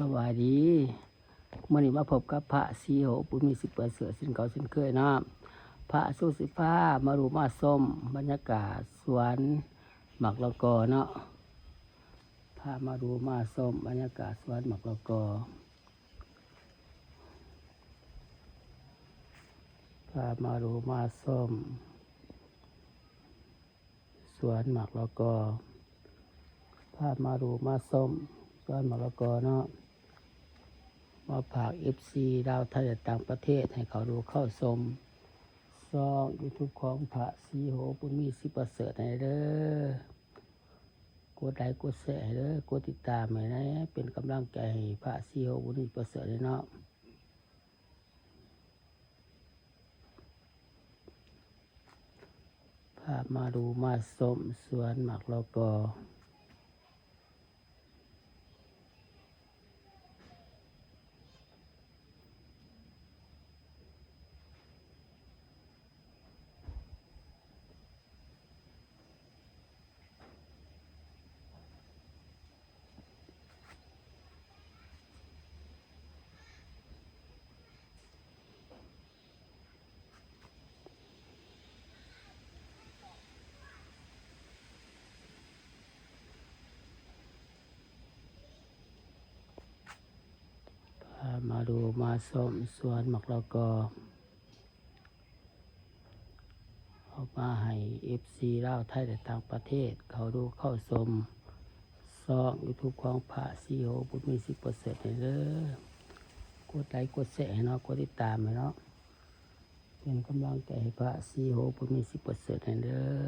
สวัสดีมื้อนี้มาพบกับพระศรีโหปุมีสิเปิดเสือสินเก่าสินเคยเนาะพระสุสิฟ้ามารู้มาส้มบรรยากาศสวนหมักละกอเนาะพามารู้มาส้มบรรยากาศสวนหมักละกอพามารู้มาส้มสวนหมักละกอพามารู้มาส้มสวนหมักละกอเนาะมาฝาก FC ดาวไทยต่างประเทศให้เขาดูเข้าชมช่อง YouTube ของพระศรีโหปุมีสิประเสริฐให้เด้อกดไลค์กดแชร์ให้เด้อกดติดตามให้นะเป็นกำลังใจให้พระศรีโหปุมีประเสริฐเนาะพามาดูมาชมสวนหมากละกอมาดูมาส้มสวนหมักละกอเอามาให้ FC ลาวไทยและต่างประเทศเขาดูเข้าชมช่อง YouTube ของพระศรีโหปุมีสิประเสริฐให้เด้อกดไลค์กดแชร์ให้เนาะกดติดตามให้เนาะเป็นกำลังใจให้พระศรีโหปุมีสิประเสริฐให้เด้อ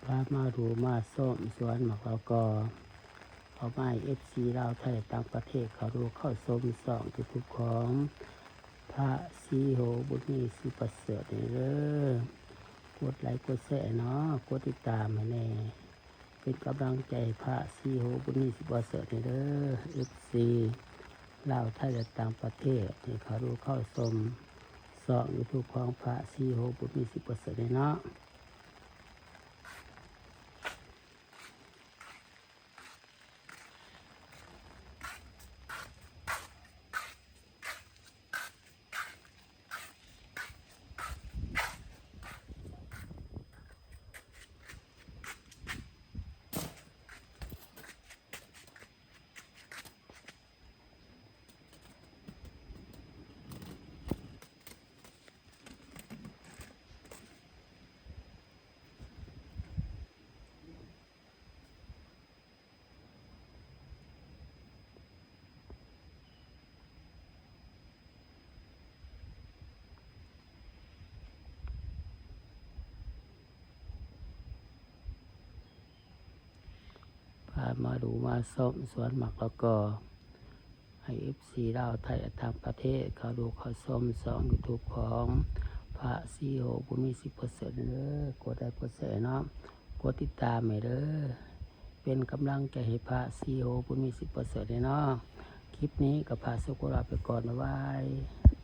พามาดูมาส้มสวนหมากละกอเอามาให้ FC ลาวไทยต่างประเทศเขาดูเข้าชมช่อง YouTube ของพระศรีโหปุมีสิประเสริฐให้เด้อกดไลค์กดแชร์เนาะกดติดตามให้แน่เป็นกำลังใจพระศรีโหปุมีสิประเสริฐให้เด้อ FC ลาวไทยและต่างประเทศให้เขาดูเข้าชมช่อง YouTube ของพระศรีโหปุมีสิประเสริฐเนาะ มาดูมาส้มสวนหมักแล้วก็ให้FCเราไทยทางประเทศเขาดูเขาส้มสองยูทูบของพระซีโอบุมี10%เลยกดได้กดแสเนาะกดติดตามให้เด้อเป็นกำลังใจให้พระซีโอบุมี10%เลยเนาะคลิปนี้กับพระสุกุลาไปก่อนบ๊ายบาย